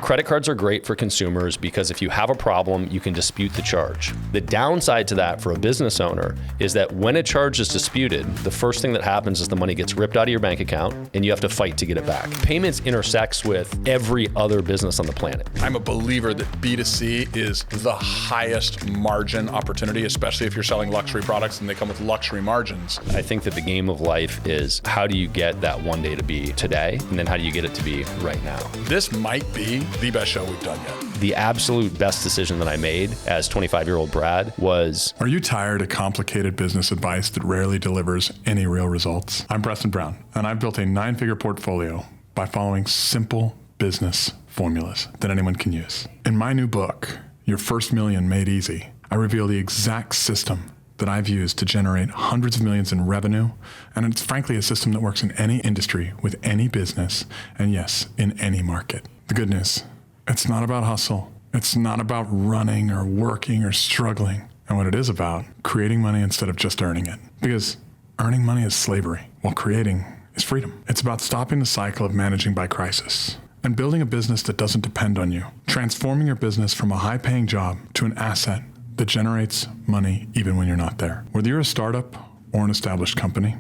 Credit cards are great for consumers because if you have a problem, you can dispute the charge. The downside to that for a business owner is that when a charge is disputed, the first thing that happens is the money gets ripped out of your bank account and you have to fight to get it back. Payments intersects with every other business on the planet. I'm a believer that B2C is the highest margin opportunity, especially if you're selling luxury products and they come with luxury margins. I think that the game of life is how do you get that one day to be today, and then how do you get it to be right now? This might be the best show we've done yet. The absolute best decision that I made as 25-year-old Brad was... Are you tired of complicated business advice that rarely delivers any real results? I'm Preston Brown, and I've built a 9-figure portfolio by following simple business formulas that anyone can use. In my new book, Your First Million Made Easy, I reveal the exact system that I've used to generate hundreds of millions in revenue. And it's frankly a system that works in any industry, with any business, and yes, in any market. The good news, it's not about hustle. It's not about running or working or struggling. And what it is about, creating money instead of just earning it. Because earning money is slavery, while creating is freedom. It's about stopping the cycle of managing by crisis and building a business that doesn't depend on you. Transforming your business from a high-paying job to an asset that generates money even when you're not there. Whether you're a startup or an established company,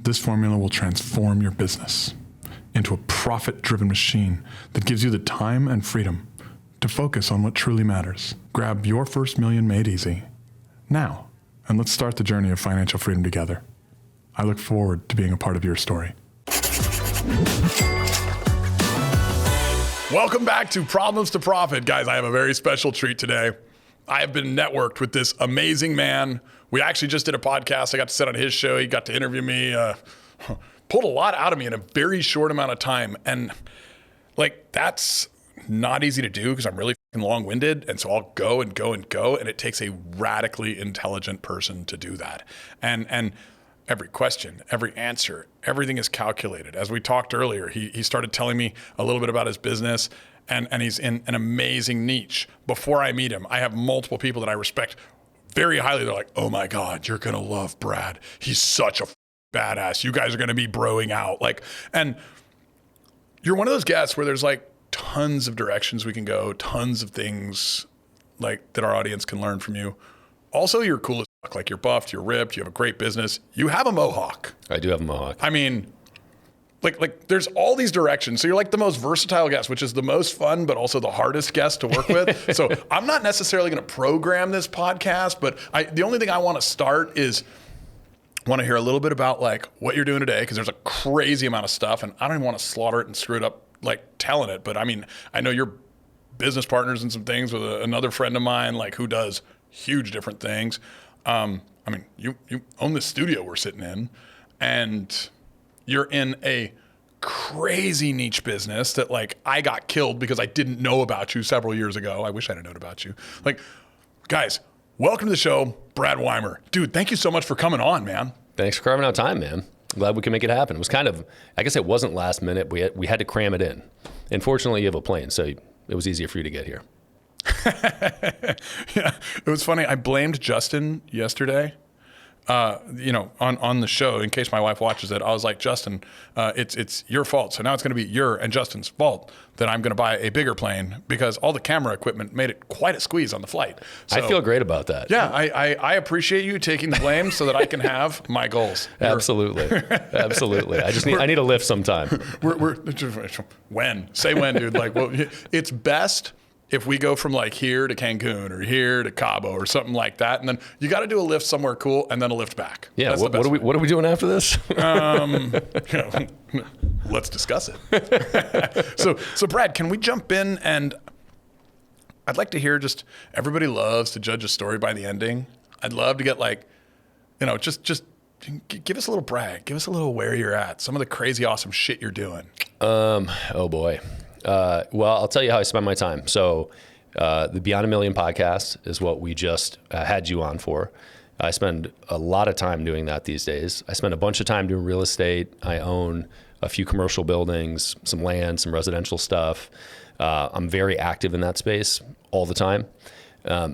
this formula will transform your business into a profit-driven machine that gives you the time and freedom to focus on what truly matters. Grab your first million made easy now, and let's start the journey of financial freedom together. I look forward to being a part of your story. Welcome back to Problems to Profit. Guys, I have a very special treat today. I have been networked with this amazing man. We actually just did a podcast. I got to sit on his show. He got to interview me, pulled a lot out of me in a very short amount of time. And like, that's not easy to do because I'm really long-winded. And so I'll go and go and go. And it takes a radically intelligent person to do that. And every question, every answer, everything is calculated. As we talked earlier, he started telling me a little bit about his business. And he's in an amazing niche. Before I meet him, I have multiple people that I respect very highly. They're like, oh my God, you're gonna love Brad. He's such a badass. You guys are gonna be broing out. And you're one of those guests where there's like tons of directions we can go, tons of things like that our audience can learn from you. Also, you're cool as fuck. Like, you're buffed, you're ripped, you have a great business. You have a mohawk. I do have a mohawk. I mean, Like there's all these directions. So you're like the most versatile guest, which is the most fun, but also the hardest guest to work with. So I'm not necessarily going to program this podcast, but the only thing I want to start is want to hear a little bit about like what you're doing today, because there's a crazy amount of stuff and I don't even want to slaughter it and screw it up like telling it. But I mean, I know you're business partners in some things with another friend of mine, like who does huge different things. I mean, you own the studio we're sitting in, and you're in a crazy niche business that like I got killed because I didn't know about you several years ago. I wish I'd have known about you. Like, guys, welcome to the show, Brad Weimert. Dude, thank you so much for coming on, man. Thanks for carving out time, man. Glad we can make it happen. It was kind of, I guess it wasn't last minute. We had to cram it in. And fortunately, you have a plane, so it was easier for you to get here. Yeah, it was funny. I blamed Justin yesterday. On the show, in case my wife watches it, I was like, Justin, it's your fault. So now it's going to be your and Justin's fault that I'm going to buy a bigger plane because all the camera equipment made it quite a squeeze on the flight. So, I feel great about that. Yeah, I appreciate you taking the blame so that I can have my goals. Absolutely. Absolutely. I need a lift sometime. When? Say when, dude. Like, well, it's best if we go from like here to Cancun or here to Cabo or something like that, and then you got to do a lift somewhere cool and then a lift back. Yeah. What are we doing after this? Let's discuss it. So Brad, can we jump in? And I'd like to hear, just everybody loves to judge a story by the ending. I'd love to get like, just give us a little brag, give us a little where you're at, some of the crazy awesome shit you're doing. Oh boy. Well, I'll tell you how I spend my time. So the Beyond a Million podcast is what we just had you on for. I spend a lot of time doing that these days. I spend a bunch of time doing real estate. I own a few commercial buildings, some land, some residential stuff. I'm very active in that space all the time,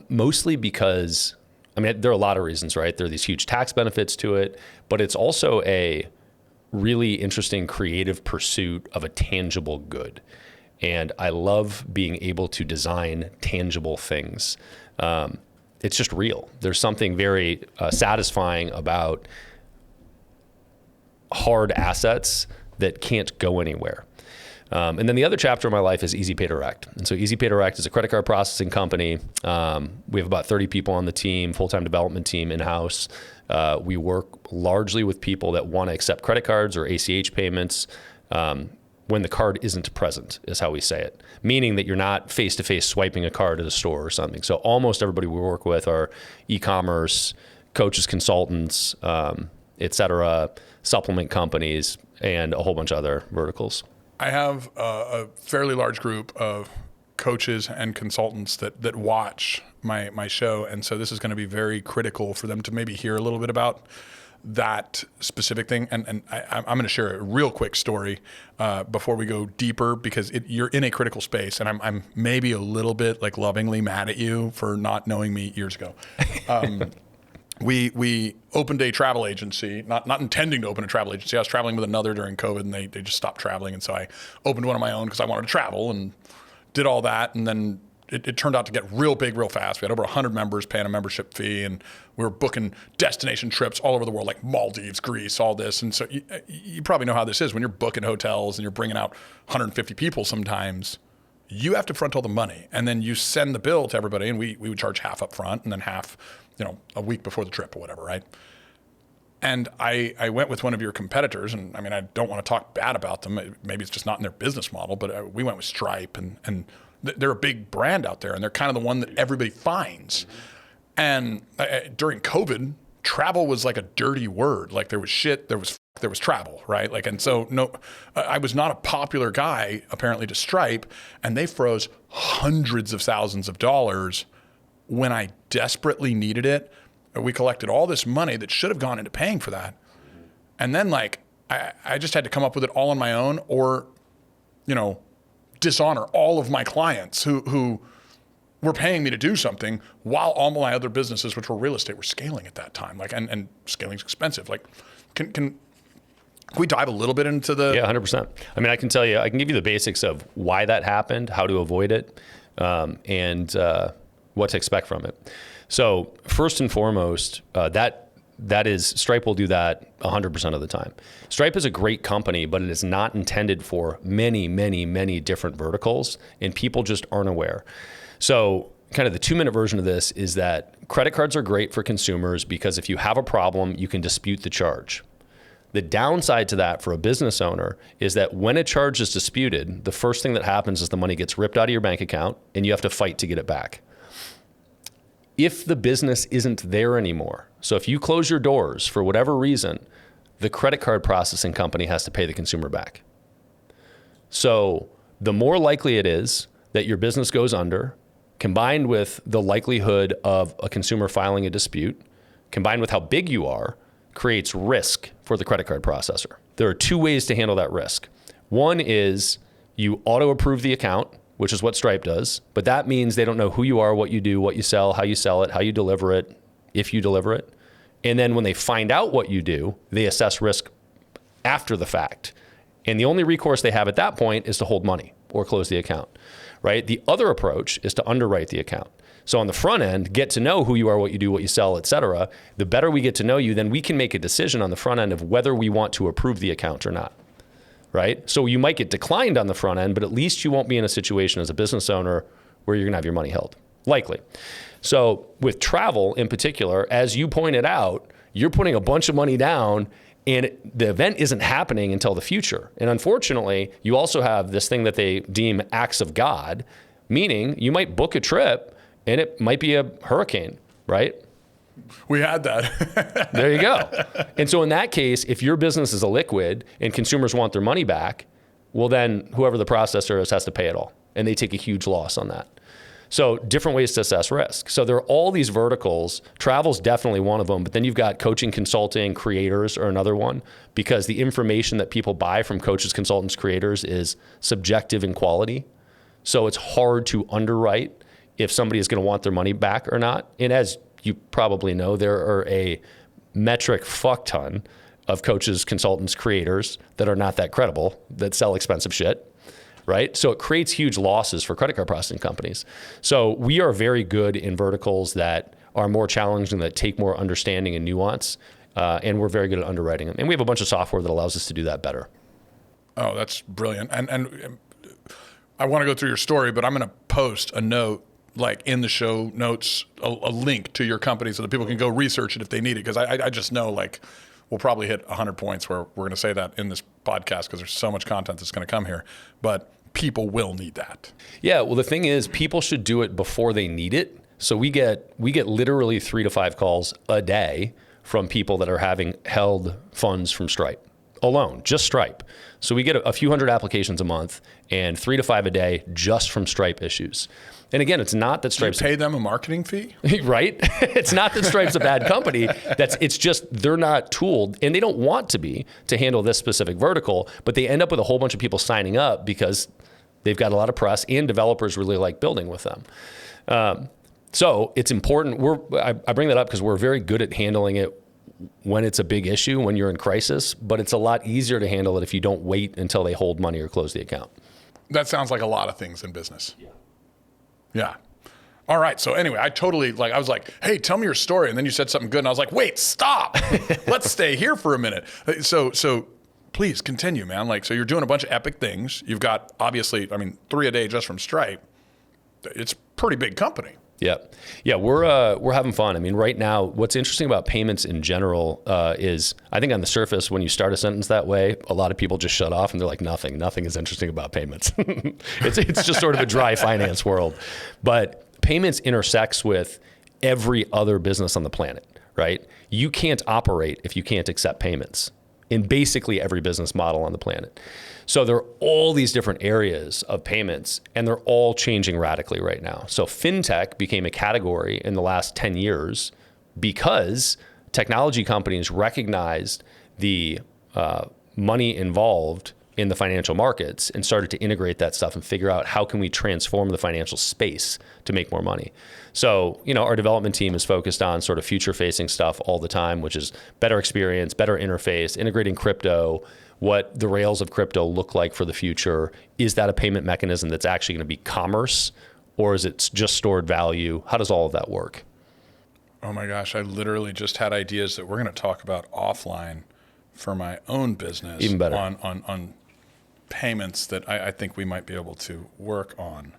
mostly because, I mean, there are a lot of reasons, right? There are these huge tax benefits to it, but it's also a really interesting creative pursuit of a tangible good. And I love being able to design tangible things. It's just real. There's something very satisfying about hard assets that can't go anywhere. And then the other chapter of my life is Easy Pay Direct. And so Easy Pay Direct is a credit card processing company. We have about 30 people on the team, full-time development team in-house. We work largely with people that want to accept credit cards or ACH payments when the card isn't present, is how we say it. Meaning that you're not face-to-face swiping a card at a store or something. So almost everybody we work with are e-commerce, coaches, consultants, et cetera, supplement companies, and a whole bunch of other verticals. I have a fairly large group of coaches and consultants that watch my show. And so this is going to be very critical for them to maybe hear a little bit about that specific thing. And I'm going to share a real quick story before we go deeper, because you're in a critical space. And I'm maybe a little bit like lovingly mad at you for not knowing me years ago. We opened a travel agency, not intending to open a travel agency. I was traveling with another during COVID, and they just stopped traveling. And so I opened one of my own because I wanted to travel and did all that. And then it turned out to get real big real fast. We had over 100 members paying a membership fee, and we were booking destination trips all over the world, like Maldives, Greece, all this. And so you probably know how this is when you're booking hotels and you're bringing out 150 people sometimes. You have to front all the money, and then you send the bill to everybody, and we would charge half up front and then half, a week before the trip or whatever, right? And I went with one of your competitors, and I mean, I don't want to talk bad about them. Maybe it's just not in their business model, but we went with Stripe, and they're a big brand out there, and they're kind of the one that everybody finds. And during COVID, travel was like a dirty word. Like there was shit, there was travel, right? Like, and so I was not a popular guy apparently to Stripe, and they froze hundreds of thousands of dollars when I desperately needed it. We collected all this money that should have gone into paying for that. And then like, I just had to come up with it all on my own, or, dishonor all of my clients who were paying me to do something while all my other businesses, which were real estate, were scaling at that time. Like, and scaling's expensive. Like, can we dive a little bit into the... Yeah, 100%. I mean, I can tell you, I can give you the basics of why that happened, how to avoid it, and what to expect from it. So first and foremost, that is, Stripe will do that 100% of the time. Stripe is a great company, but it is not intended for many, many, many different verticals, and people just aren't aware. So kind of the 2-minute version of this is that credit cards are great for consumers because if you have a problem, you can dispute the charge. The downside to that for a business owner is that when a charge is disputed, the first thing that happens is the money gets ripped out of your bank account and you have to fight to get it back. If the business isn't there anymore, so if you close your doors for whatever reason, the credit card processing company has to pay the consumer back. So the more likely it is that your business goes under, combined with the likelihood of a consumer filing a dispute, combined with how big you are, creates risk for the credit card processor. There are 2 ways to handle that risk. One is you auto-approve the account, which is what Stripe does, but that means they don't know who you are, what you do, what you sell, how you sell it, how you deliver it, if you deliver it. And then when they find out what you do, they assess risk after the fact. And the only recourse they have at that point is to hold money or close the account, right? The other approach is to underwrite the account. So on the front end, get to know who you are, what you do, what you sell, et cetera. The better we get to know you, then we can make a decision on the front end of whether we want to approve the account or not. Right? So you might get declined on the front end, but at least you won't be in a situation as a business owner where you're going to have your money held, likely. So with travel in particular, as you pointed out, you're putting a bunch of money down and the event isn't happening until the future. And unfortunately, you also have this thing that they deem acts of God, meaning you might book a trip and it might be a hurricane, right? We had that. There you go. And so in that case, if your business is illiquid and consumers want their money back, well then whoever the processor is has to pay it all. And they take a huge loss on that. So different ways to assess risk. So there are all these verticals. Travel's definitely one of them, but then you've got coaching, consulting, creators are another one, because the information that people buy from coaches, consultants, creators is subjective in quality. So it's hard to underwrite if somebody is going to want their money back or not. And as you probably know, there are a metric fuck ton of coaches, consultants, creators that are not that credible, that sell expensive shit. right? So it creates huge losses for credit card processing companies. So we are very good in verticals that are more challenging, that take more understanding and nuance, and we're very good at underwriting them. And we have a bunch of software that allows us to do that better. Oh, that's brilliant. And I want to go through your story, but I'm going to post a note, like in the show notes, a link to your company so that people can go research it if they need it. Because I just know, like, we'll probably hit 100 points where we're going to say that in this podcast because there's so much content that's going to come here. But people will need that. Yeah, well, the thing is, people should do it before they need it. So we get literally 3 to 5 calls a day from people that are having held funds from Stripe alone, just Stripe. So we get a few hundred applications a month and 3 to 5 a day just from Stripe issues. And again, it's not that Stripe's... Do you pay them a marketing fee? Right? It's not that Stripe's a bad company. It's just they're not tooled, and they don't want to be, to handle this specific vertical, but they end up with a whole bunch of people signing up because they've got a lot of press and developers really like building with them. So it's important. I bring that up because we're very good at handling it when it's a big issue, when you're in crisis, but it's a lot easier to handle it if you don't wait until they hold money or close the account. That sounds like a lot of things in business. Yeah. All right. So anyway, I was like, hey, tell me your story. And then you said something good. And I was like, wait, stop. Let's stay here for a minute. So please continue, man. Like, so you're doing a bunch of epic things. You've got, obviously, 3 a day just from Stripe. It's a pretty big company. Yeah, we're having fun. I mean, right now, what's interesting about payments in general is, I think on the surface, when you start a sentence that way, a lot of people just shut off and they're like, nothing is interesting about payments. It's just sort of a dry finance world. But payments intersects with every other business on the planet, right? You can't operate if you can't accept payments in basically every business model on the planet. So there are all these different areas of payments, and they're all changing radically right now. So fintech became a category in the last 10 years because technology companies recognized the money involved in the financial markets and started to integrate that stuff and figure out how can we transform the financial space to make more money. So, our development team is focused on sort of future-facing stuff all the time, which is better experience, better interface, integrating crypto, what the rails of crypto look like for the future. Is that a payment mechanism that's actually going to be commerce, or is it just stored value? How does all of that work? Oh my gosh, I literally just had ideas that we're going to talk about offline for my own business. Even better. On payments that I think we might be able to work on.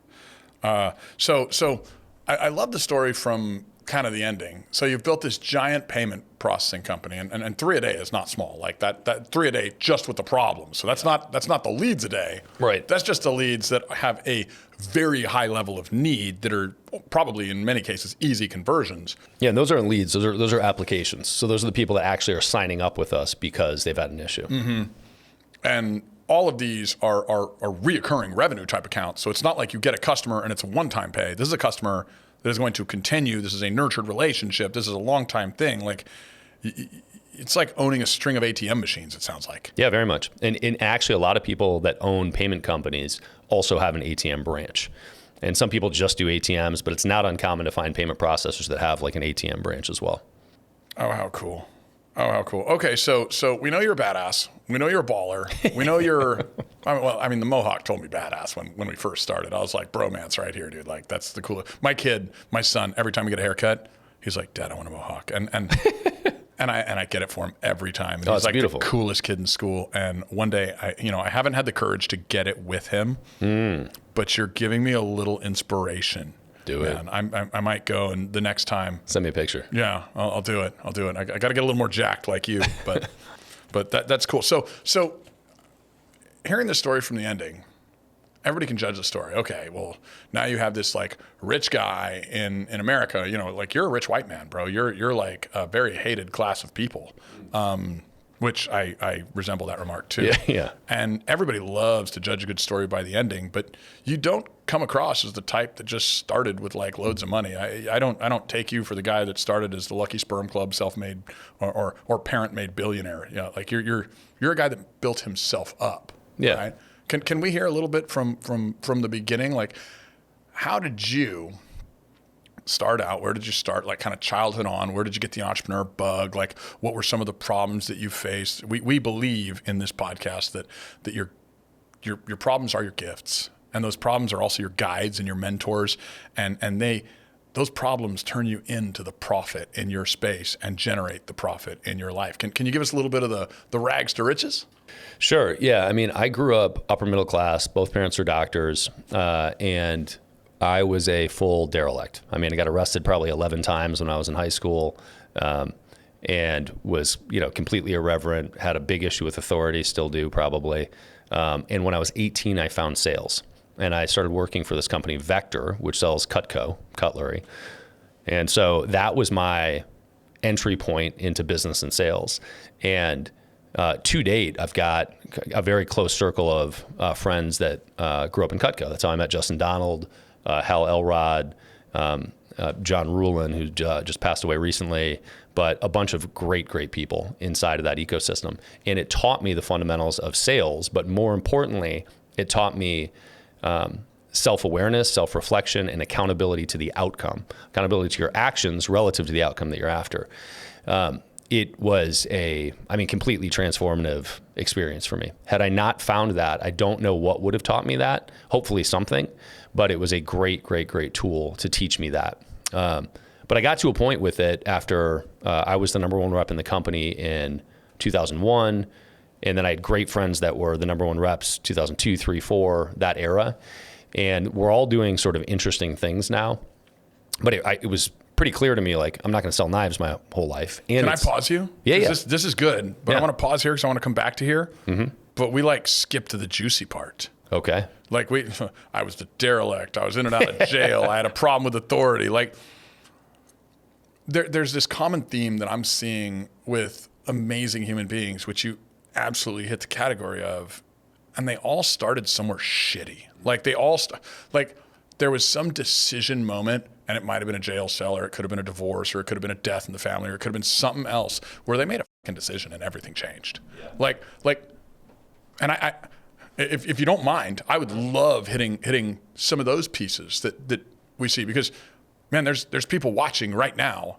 So I love the story from kind of the ending. So you've built this giant payment processing company, and 3 a day is not small. Like that 3 a day just with the problems. So that's not the leads a day. Right. That's just the leads that have a very high level of need that are probably in many cases easy conversions. Yeah, and those aren't leads. Those are applications. So those are the people that actually are signing up with us because they've had an issue. Mm-hmm. And all of these are reoccurring revenue type accounts. So it's not like you get a customer and it's a one-time pay. This is a customer that is going to continue. This is a nurtured relationship. This is a long-time thing. Like, it's like owning a string of ATM machines, it sounds like. Yeah, very much. And actually, a lot of people that own payment companies also have an ATM branch. And some people just do ATMs, but it's not uncommon to find payment processors that have like an ATM branch as well. Oh, how cool. Okay, so we know you're a badass. We know you're a baller. We know you're, the Mohawk told me badass when we first started. I was like, bromance right here, dude. Like, that's the coolest. My son, every time we get a haircut, he's like, Dad, I want a Mohawk. And I get it for him every time. And he's like beautiful. The coolest kid in school. And one day, I haven't had the courage to get it with him, but you're giving me a little inspiration. Do it. I might go, and the next time, send me a picture. Yeah, I'll do it. I got to get a little more jacked like you, but that's cool. So hearing the story from the ending, everybody can judge the story. Okay, well, now you have this like rich guy in America. Like, you're a rich white man, bro. You're like a very hated class of people. Which I resemble that remark too. Yeah. And everybody loves to judge a good story by the ending, but you don't come across as the type that just started with like loads of money. I don't take you for the guy that started as the Lucky Sperm Club self-made or parent-made billionaire. Yeah, like you're a guy that built himself up. Yeah. Right? Can we hear a little bit from the beginning? Like, how did you start out? Where did you start, like kind of childhood on? Where did you get the entrepreneur bug? Like, what were some of the problems that you faced? We believe in this podcast that you're your problems are your gifts, and those problems are also your guides and your mentors, and those problems turn you into the profit in your space and generate the profit in your life. Can you give us a little bit of the rags to riches? Sure. Yeah. I mean, I grew up upper middle class. Both parents are doctors, and I was a full derelict. I mean, I got arrested probably 11 times when I was in high school, and was, completely irreverent, had a big issue with authority, still do probably. And when I was 18, I found sales. And I started working for this company, Vector, which sells Cutco, cutlery. And so that was my entry point into business and sales. And to date, I've got a very close circle of friends that grew up in Cutco. That's how I met Justin Donald, Hal Elrod, John Rulin, who just passed away recently, but a bunch of great, great people inside of that ecosystem. And it taught me the fundamentals of sales, but more importantly, it taught me self-awareness, self-reflection, and accountability to the outcome, accountability to your actions relative to the outcome that you're after. It was completely transformative experience for me. Had I not found that, I don't know what would have taught me that, hopefully something, but it was a great, great, great tool to teach me that. But I got to a point with it after I was the number one rep in the company in 2001. And then I had great friends that were the number one reps, 2002, 3, 4, that era. And we're all doing sort of interesting things now. But it was pretty clear to me, like, I'm not going to sell knives my whole life. And Can I pause you? Yeah, yeah. This is good, but I want to pause here because I want to come back to here. Mm-hmm. But we skip to the juicy part. Okay. I was the derelict. I was in and out of jail. I had a problem with authority. There's this common theme that I'm seeing with amazing human beings, which you absolutely hit the category of, and they all started somewhere shitty. There was some decision moment, and it might have been a jail cell, or it could have been a divorce, or it could have been a death in the family, or it could have been something else where they made a fucking decision and everything changed. Yeah. And if you don't mind, I would love hitting some of those pieces that we see, because man, there's people watching right now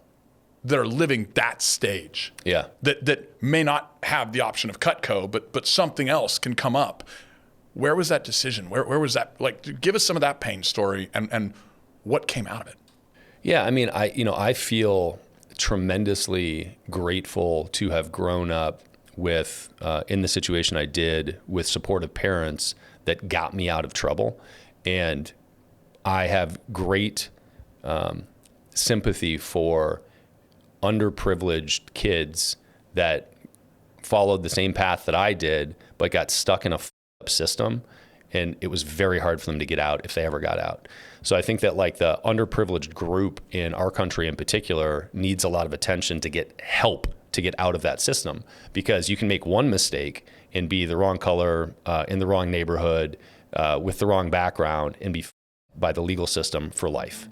that are living that stage. Yeah. That may not have the option of Cutco, but something else can come up. Where was that decision? Where was that? Give us some of that pain story and what came out of it. Yeah, I mean, I feel tremendously grateful to have grown up with in the situation I did with supportive parents that got me out of trouble, and I have great sympathy for underprivileged kids that followed the same path that I did, but got stuck in a up system, and it was very hard for them to get out if they ever got out. So I think that the underprivileged group in our country in particular needs a lot of attention to get help to get out of that system, because you can make one mistake and be the wrong color, in the wrong neighborhood, with the wrong background, and be by the legal system for life.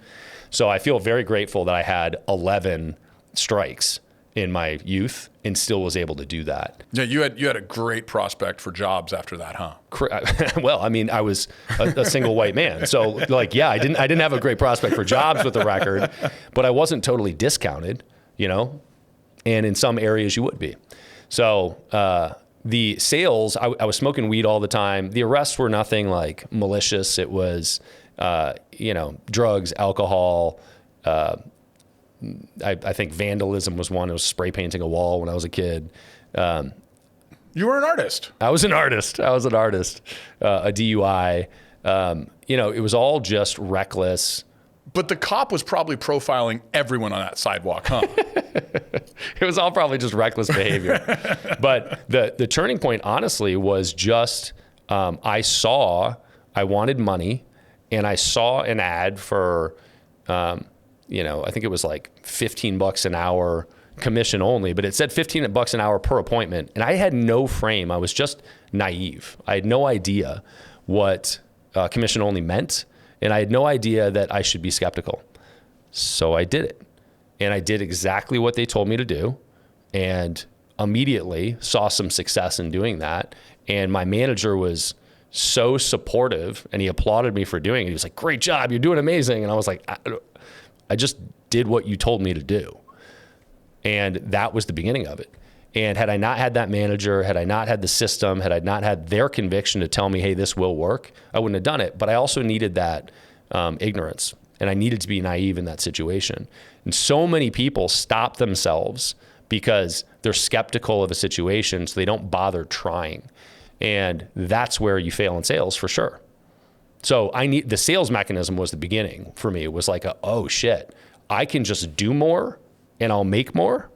So I feel very grateful that I had 11 strikes in my youth and still was able to do that. Yeah, you had a great prospect for jobs after that, huh? Well, I mean, I was a single white man. So I didn't have a great prospect for jobs with the record, but I wasn't totally discounted, and in some areas you would be. So the sales, I was smoking weed all the time. The arrests were nothing malicious. It was, drugs, alcohol, I think vandalism was one. It was spray painting a wall when I was a kid. You were an artist. I was an artist. A DUI. It was all just reckless. But the cop was probably profiling everyone on that sidewalk, huh? It was all probably just reckless behavior. But the turning point, honestly, was just I wanted money, and I saw an ad for, I think it was $15 an hour, commission only, but it said $15 an hour per appointment. And I had no frame. I was just naive. I had no idea what commission only meant. And I had no idea that I should be skeptical. So I did it. And I did exactly what they told me to do, and immediately saw some success in doing that. And my manager was so supportive, and he applauded me for doing it. He was like, "Great job. You're doing amazing." And I was like, I just did what you told me to do. And that was the beginning of it. And had I not had that manager, had I not had the system, had I not had their conviction to tell me, hey, this will work, I wouldn't have done it. But I also needed that ignorance, and I needed to be naive in that situation. And so many people stop themselves because they're skeptical of a situation, so they don't bother trying. And that's where you fail in sales for sure. So the sales mechanism was the beginning for me. It was like, oh shit, I can just do more and I'll make more.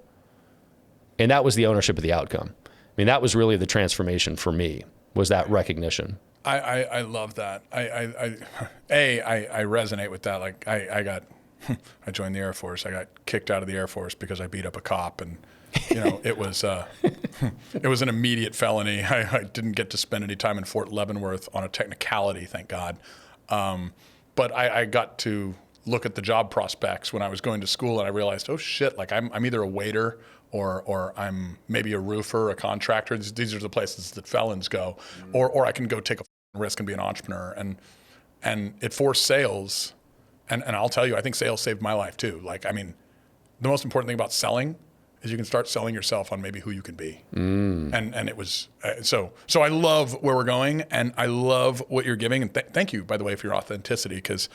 And that was the ownership of the outcome. I mean, that was really the transformation for me, was that recognition. I love that. I resonate with that. Like I joined the Air Force. I got kicked out of the Air Force because I beat up a cop, and it was an immediate felony. I didn't get to spend any time in Fort Leavenworth on a technicality, thank God. But I got to look at the job prospects when I was going to school, and I realized, oh shit, like I'm either a waiter or I'm maybe a roofer, a contractor. These are the places that felons go, or I can go take a risk and be an entrepreneur. And it forced sales. And I'll tell you, I think sales saved my life too. Like, I mean, the most important thing about selling is you can start selling yourself on maybe who you can be. And it was, so I love where we're going, and I love what you're giving. And thank you, by the way, for your authenticity, because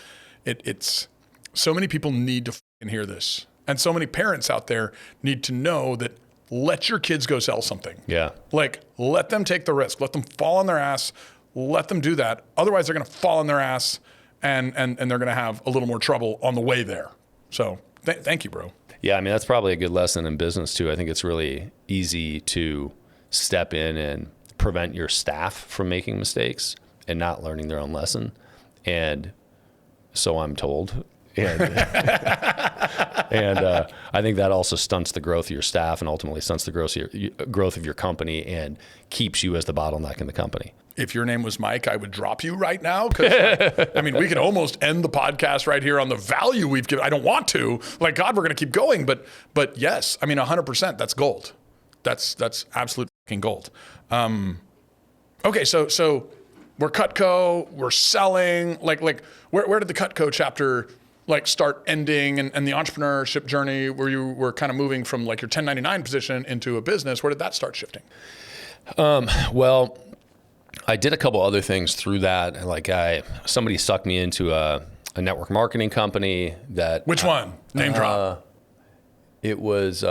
it's so many people need to hear this. And so many parents out there need to know that let your kids go sell something. Yeah. Like, let them take the risk. Let them fall on their ass. Let them do that. Otherwise, they're going to fall on their ass, and they're going to have a little more trouble on the way there. So thank you, bro. Yeah, I mean, that's probably a good lesson in business, too. I think it's really easy to step in and prevent your staff from making mistakes and not learning their own lesson. And so I'm told. And I think that also stunts the growth of your staff and ultimately stunts the growth of your company and keeps you as the bottleneck in the company. If your name was Mike, I would drop you right now. Because I mean, we could almost end the podcast right here on the value we've given. I don't want to. Like, God, we're going to keep going. But yes, I mean, 100%, that's gold. That's absolute fucking gold. Okay, so we're Cutco, we're selling. Like where did the Cutco chapter start ending and the entrepreneurship journey where you were kind of moving from like your 1099 position into a business? Where did that start shifting? Well, I did a couple other things through that. Like somebody sucked me into a network marketing company that. Which one? Name drop. It was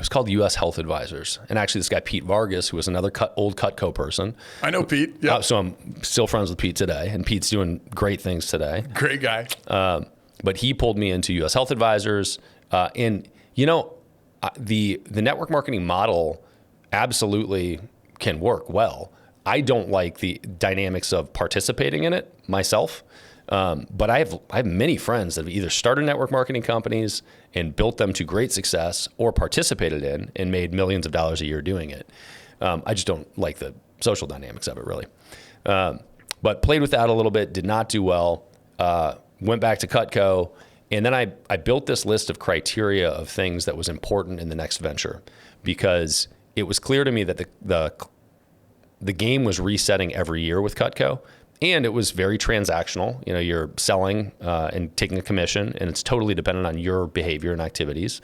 called U.S. Health Advisors. And actually this guy, Pete Vargas, who was another old Cutco person. I know Pete. Yeah. So I'm still friends with Pete today, and Pete's doing great things today. Great guy. But he pulled me into U.S. Health Advisors. And the network marketing model absolutely can work well. I don't like the dynamics of participating in it myself. But I have many friends that have either started network marketing companies and built them to great success, or participated in and made millions of dollars a year doing it. I just don't like the social dynamics of it, really. But played with that a little bit, did not do well, went back to Cutco, and then I built this list of criteria of things that was important in the next venture, because it was clear to me that the game was resetting every year with Cutco. And it was very transactional. You're selling and taking a commission, and it's totally dependent on your behavior and activities.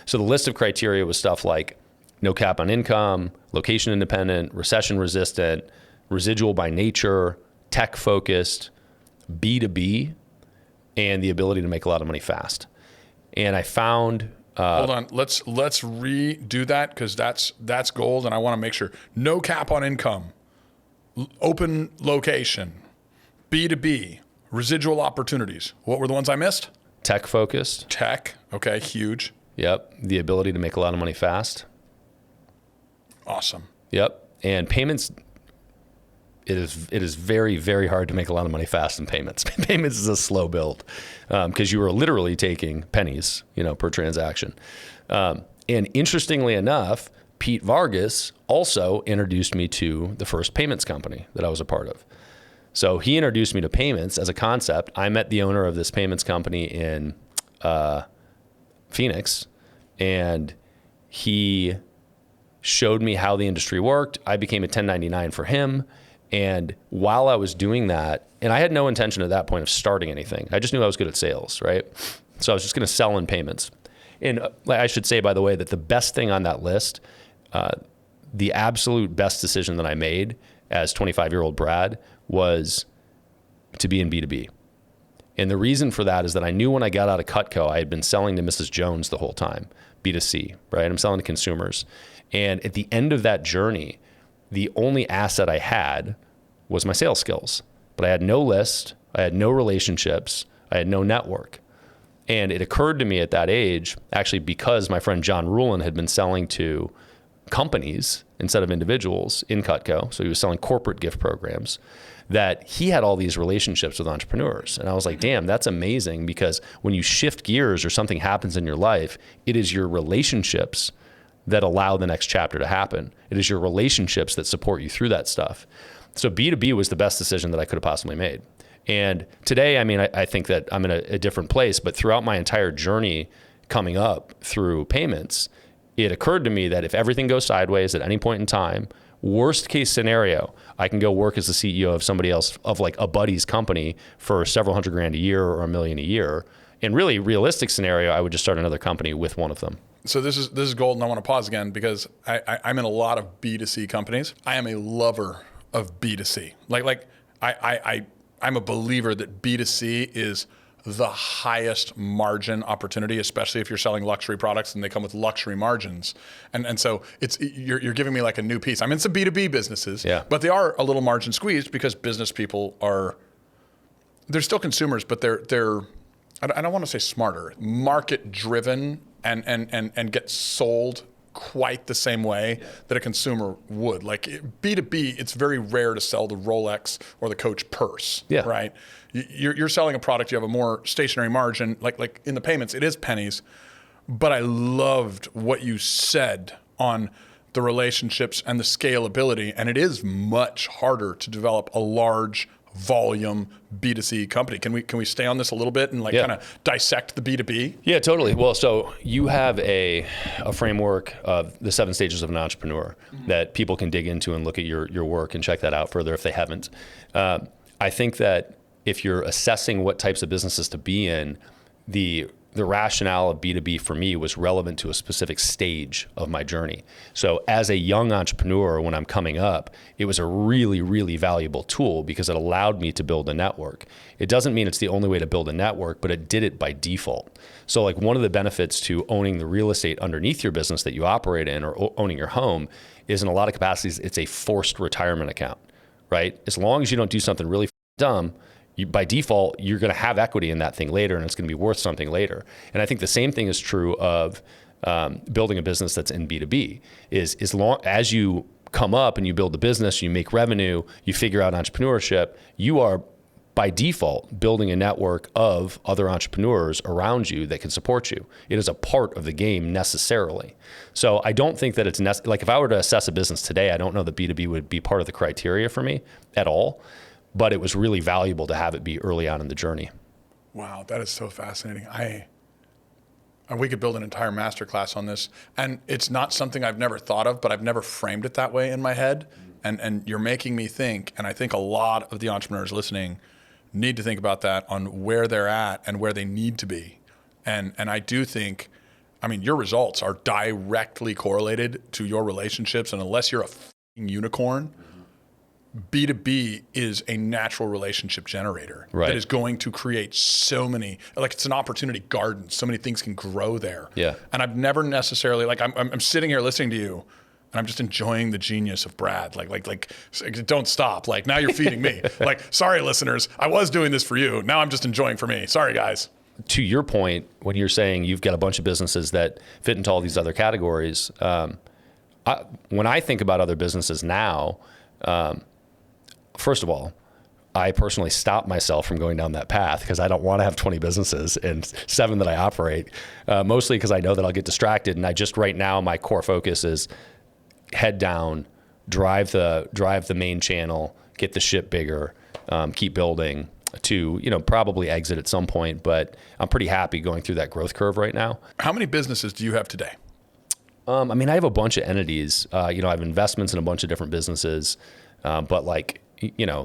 So the list of criteria was stuff like no cap on income, location independent, recession resistant, residual by nature, tech focused, B2B, and the ability to make a lot of money fast. And I found... Hold on, let's redo that, because that's gold, and I want to make sure. No cap on income. Open location, B2B, residual opportunities. What were the ones I missed? Tech focused. Tech, okay, huge. Yep, the ability to make a lot of money fast. Awesome. Yep, and payments, it is very, very hard to make a lot of money fast in payments. Payments is a slow build because you are literally taking pennies, per transaction. And interestingly enough, Pete Vargas also introduced me to the first payments company that I was a part of. So he introduced me to payments as a concept. I met the owner of this payments company in Phoenix, and he showed me how the industry worked. I became a 1099 for him. And while I was doing that, and I had no intention at that point of starting anything. I just knew I was good at sales, right? So I was just going to sell in payments. And I should say, by the way, that the best thing on that list, the absolute best decision that I made as 25-year-old Brad was to be in B2B. And the reason for that is that I knew when I got out of Cutco, I had been selling to Mrs. Jones the whole time, B2C, right? I'm selling to consumers. And at the end of that journey, the only asset I had was my sales skills. But I had no list, I had no relationships, I had no network. And it occurred to me at that age, actually because my friend John Rulin had been selling to companies instead of individuals in Cutco, so he was selling corporate gift programs, that he had all these relationships with entrepreneurs. And I was like, damn, that's amazing, because when you shift gears or something happens in your life, it is your relationships that allow the next chapter to happen. It is your relationships that support you through that stuff. So B2B was the best decision that I could have possibly made. And today, I mean, I think that I'm in a different place, but throughout my entire journey coming up through payments, it occurred to me that if everything goes sideways at any point in time, worst case scenario, I can go work as the CEO of somebody else, of like a buddy's company for several $100,000 a year or $1 million a year. And really realistic scenario, I would just start another company with one of them. So this is gold, and I want to pause again because I'm in a lot of B2C companies. I am a lover of B2C. I'm a believer that B2C is the highest margin opportunity, especially if you're selling luxury products and they come with luxury margins. And so you're giving me like a new piece. I'm in some B2B businesses, but they are a little margin squeezed because business people they're still consumers, but they're I don't want to say smarter, market driven and get sold quite the same way that a consumer would. Like B2B, it's very rare to sell the Rolex or the Coach purse, right? You're selling a product, you have a more stationary margin, like in the payments, it is pennies. But I loved what you said on the relationships and the scalability, and it is much harder to develop a large volume B2C company. Can we stay on this a little bit and kind of dissect the B2B? Yeah, totally. Well, so you have a framework of the 7 stages of an entrepreneur that people can dig into and look at your work and check that out further if they haven't. I think that if you're assessing what types of businesses to be in, the rationale of B2B for me was relevant to a specific stage of my journey. So as a young entrepreneur, when I'm coming up, it was a really, really valuable tool because it allowed me to build a network. It doesn't mean it's the only way to build a network, but it did it by default. So like one of the benefits to owning the real estate underneath your business that you operate in, or owning your home, is in a lot of capacities, it's a forced retirement account, right? As long as you don't do something really dumb, by default, you're going to have equity in that thing later, and it's going to be worth something later. And I think the same thing is true of building a business that's in B2B. Is as long as you come up and you build the business, you make revenue, you figure out entrepreneurship, you are by default building a network of other entrepreneurs around you that can support you. It is a part of the game necessarily. So I don't think that it's like if I were to assess a business today, I don't know that B2B would be part of the criteria for me at all. But it was really valuable to have it be early on in the journey. Wow, that is so fascinating. We could build an entire masterclass on this. And it's not something I've never thought of, but I've never framed it that way in my head. And you're making me think, and I think a lot of the entrepreneurs listening need to think about that on where they're at and where they need to be. And I do think, I mean, your results are directly correlated to your relationships. And unless you're a f***ing unicorn, B2B is a natural relationship generator that is going to create so many, like it's an opportunity garden. So many things can grow there. Yeah. And I've never necessarily, like I'm sitting here listening to you and I'm just enjoying the genius of Brad. Like don't stop. Like now you're feeding me. Like, sorry, listeners, I was doing this for you. Now I'm just enjoying for me. Sorry, guys. To your point, when you're saying you've got a bunch of businesses that fit into all these other categories, when I think about other businesses now, first of all, I personally stop myself from going down that path because I don't want to have 20 businesses and 7 that I operate, mostly because I know that I'll get distracted. And right now, my core focus is head down, drive the main channel, get the ship bigger, keep building to, probably exit at some point. But I'm pretty happy going through that growth curve right now. How many businesses do you have today? I have a bunch of entities. I have investments in a bunch of different businesses, but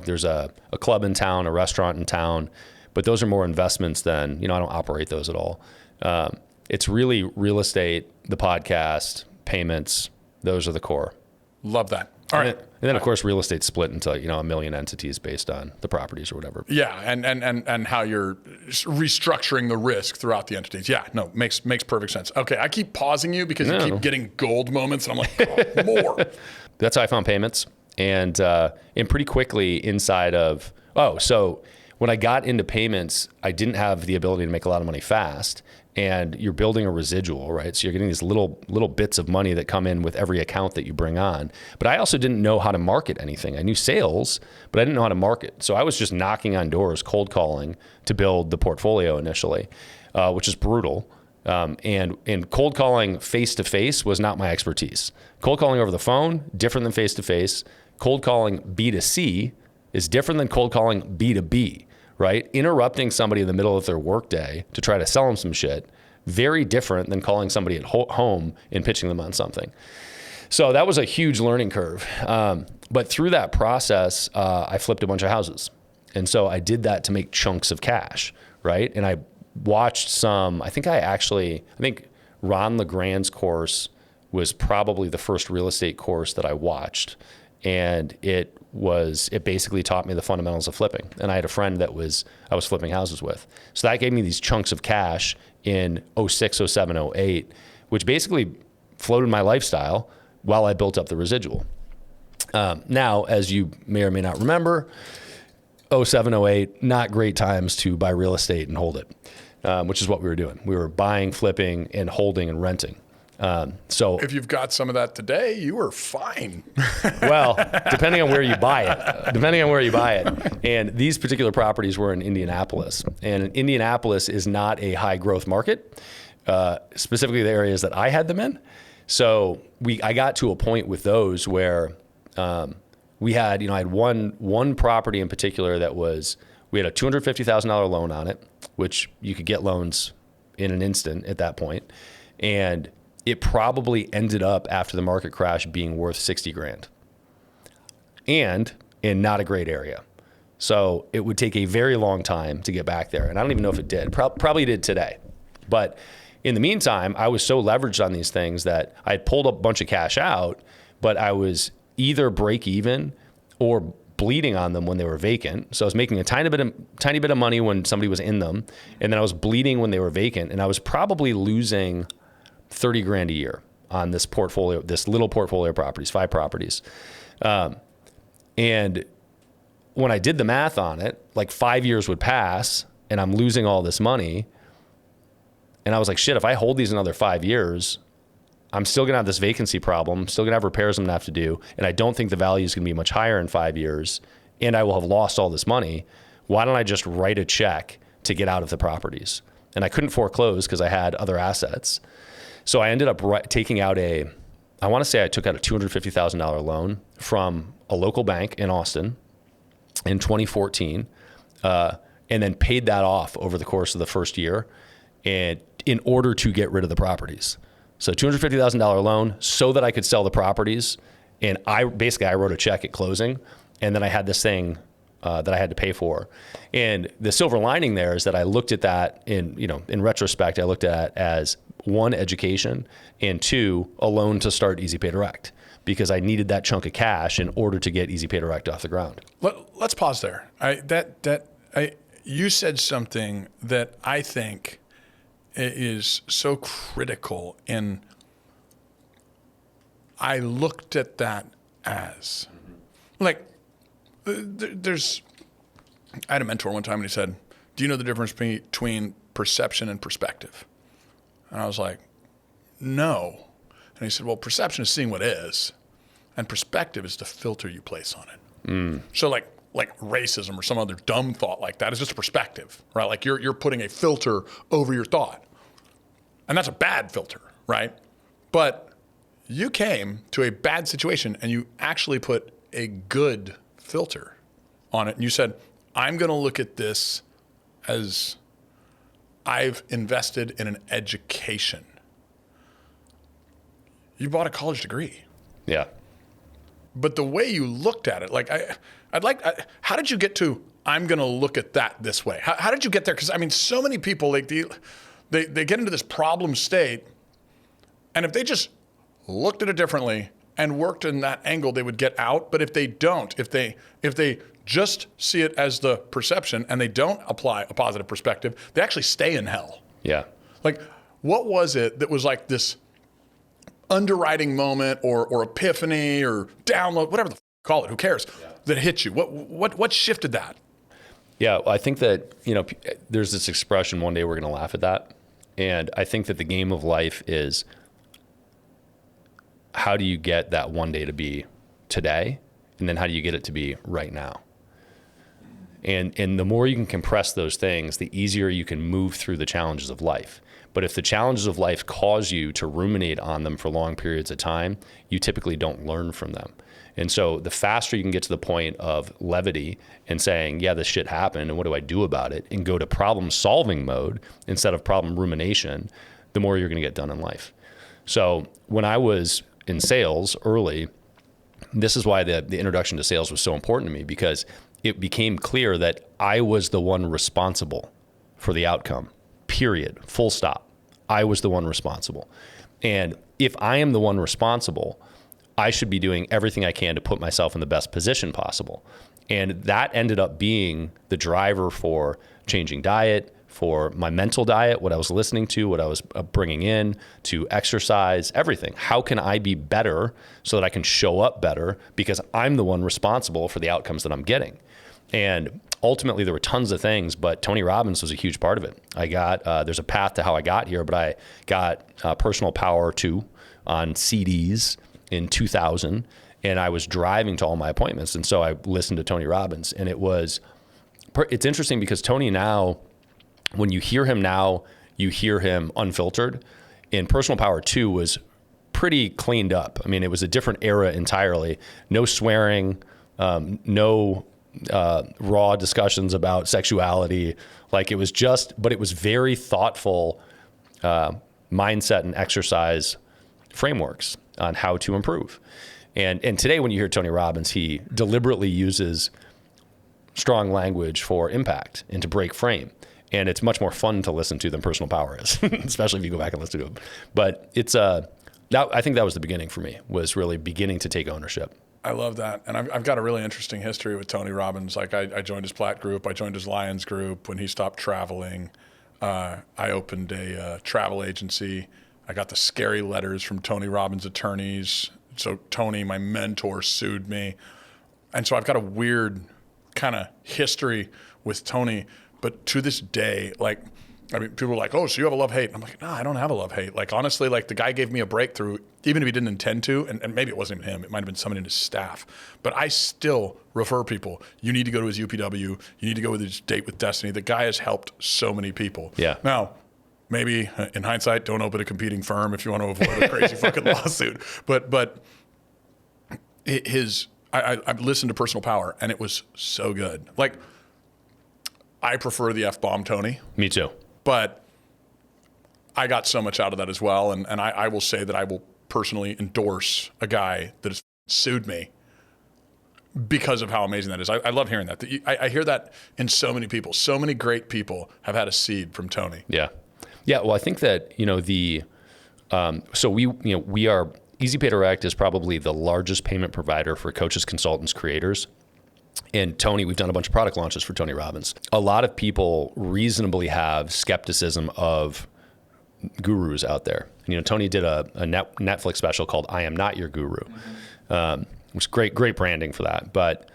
there's a club in town, a restaurant in town, but those are more investments than, I don't operate those at all. it's really real estate, the podcast, payments. Those are the core. Love that. All right. And then of course, real estate's split into, a million entities based on the properties or whatever. Yeah. And how you're restructuring the risk throughout the entities. Yeah. No, makes perfect sense. Okay. I keep pausing you because you keep getting gold moments. And I'm like, oh, more. That's how I found payments. And pretty quickly inside of, so when I got into payments, I didn't have the ability to make a lot of money fast. And you're building a residual, right? So you're getting these little bits of money that come in with every account that you bring on. But I also didn't know how to market anything. I knew sales, but I didn't know how to market. So I was just knocking on doors, cold calling to build the portfolio initially, which is brutal. And cold calling face-to-face was not my expertise. Cold calling over the phone, different than face-to-face. Cold calling B2C is different than cold calling B2B. Right? Interrupting somebody in the middle of their workday to try to sell them some shit, very different than calling somebody at home and pitching them on something. So that was a huge learning curve. But through that process, I flipped a bunch of houses. And so I did that to make chunks of cash, right? And I watched I think Ron LeGrand's course was probably the first real estate course that I watched. And it basically taught me the fundamentals of flipping. And I had a friend I was flipping houses with. So that gave me these chunks of cash in 06, 07, 08, which basically floated my lifestyle while I built up the residual. Now, as you may or may not remember, 07, 08, not great times to buy real estate and hold it, which is what we were doing. We were buying, flipping, and holding and renting. So if you've got some of that today, you are fine. Well, depending on where you buy it. And these particular properties were in Indianapolis, and Indianapolis is not a high growth market, specifically the areas that I had them in. So I got to a point with those where, I had one property in particular we had a $250,000 loan on it, which you could get loans in an instant at that point. And it probably ended up after the market crash being worth $60,000 and in not a great area. So it would take a very long time to get back there. And I don't even know if it did. Probably did today. But in the meantime, I was so leveraged on these things that I had pulled a bunch of cash out, but I was either break even or bleeding on them when they were vacant. So I was making a tiny bit of money when somebody was in them. And then I was bleeding when they were vacant. And I was probably losing $30,000 a year on this portfolio, this little portfolio of properties, 5 properties. And when I did the math on it, like 5 years would pass and I'm losing all this money. And I was like, shit, if I hold these another 5 years, I'm still gonna have this vacancy problem, still gonna have repairs I'm gonna have to do. And I don't think the value is gonna be much higher in 5 years. And I will have lost all this money. Why don't I just write a check to get out of the properties? And I couldn't foreclose because I had other assets. So I ended up taking out I want to say I took out a $250,000 loan from a local bank in Austin in 2014, and then paid that off over the course of the first year, and in order to get rid of the properties. So $250,000 loan so that I could sell the properties, and I wrote a check at closing, and then I had this thing that I had to pay for. And the silver lining there is that I looked at that in retrospect, I looked at it as 1, education, and 2, a loan to start Easy Pay Direct, because I needed that chunk of cash in order to get Easy Pay Direct off the ground. Let's pause there. You said something that I think is so critical, and I looked at that as like, I had a mentor one time and he said, do you know the difference between perception and perspective? And I was like, no. And he said, well, perception is seeing what is, and perspective is the filter you place on it. So like racism or some other dumb thought like that is just a perspective, right? Like you're putting a filter over your thought. And that's a bad filter, right? But you came to a bad situation and you actually put a good filter on it. And you said, I'm going to look at this as I've invested in an education. You bought a college degree. Yeah. But the way you looked at it, like how did you get to, I'm going to look at that this way? How did you get there? Because I mean, so many people, like they get into this problem state, and if they just looked at it differently and worked in that angle, they would get out. But if they don't, if they just see it as the perception and they don't apply a positive perspective, they actually stay in hell. Yeah. Like, what was it that was like this underwriting moment or epiphany or download, whatever the call it, who cares, that hit you? What shifted that? Yeah, I think that, there's this expression, one day we're going to laugh at that. And I think that the game of life is, how do you get that one day to be today? And then how do you get it to be right now? And the more you can compress those things, the easier you can move through the challenges of life. But if the challenges of life cause you to ruminate on them for long periods of time, you typically don't learn from them. And so the faster you can get to the point of levity and saying, yeah, this shit happened, and what do I do about it? And go to problem solving mode instead of problem rumination, the more you're going to get done in life. So when I was in sales early, this is why the introduction to sales was so important to me, because it became clear that I was the one responsible for the outcome, period, full stop. I was the one responsible. And if I am the one responsible, I should be doing everything I can to put myself in the best position possible. And that ended up being the driver for changing diet, for my mental diet, what I was listening to, what I was bringing in, to exercise, everything. How can I be better so that I can show up better, because I'm the one responsible for the outcomes that I'm getting? And ultimately, there were tons of things, but Tony Robbins was a huge part of it. I got, there's a path to how I got here, but I got Personal Power 2 on CDs in 2000, and I was driving to all my appointments. And so I listened to Tony Robbins, and it's interesting because Tony now, when you hear him now, you hear him unfiltered. And Personal Power 2 was pretty cleaned up. I mean, it was a different era entirely. No swearing, no raw discussions about sexuality. Like, it was but it was very thoughtful mindset and exercise frameworks on how to improve. And today, when you hear Tony Robbins, he deliberately uses strong language for impact and to break frame. And it's much more fun to listen to than Personal Power is, especially if you go back and listen to him. But I think that was the beginning for me, was really beginning to take ownership. I love that. And I've got a really interesting history with Tony Robbins. Like, I joined his Platt group. I joined his Lions group when he stopped traveling. I opened a travel agency. I got the scary letters from Tony Robbins' attorneys. So Tony, my mentor, sued me. And so I've got a weird kind of history with Tony. But to this day, people are like, oh, so you have a love-hate. And I'm like, no, I don't have a love-hate. Like, honestly, the guy gave me a breakthrough, even if he didn't intend to, and maybe it wasn't even him. It might have been somebody in his staff. But I still refer people. You need to go to his UPW. You need to go with his Date with Destiny. The guy has helped so many people. Yeah. Now, maybe in hindsight, don't open a competing firm if you want to avoid a crazy fucking lawsuit. But I've listened to Personal Power, and it was so good. Like, I prefer the F-bomb, Tony. Me too. But I got so much out of that as well. And I will say that I will personally endorse a guy that has sued me because of how amazing that is. I love hearing that. I hear that in so many people. So many great people have had a seed from Tony. Yeah. Yeah. Well, I think that, so we are, Easy Pay Direct is probably the largest payment provider for coaches, consultants, creators. And Tony, we've done a bunch of product launches for Tony Robbins. A lot of people reasonably have skepticism of gurus out there. Tony did a Netflix special called I Am Not Your Guru. It was great branding for that. But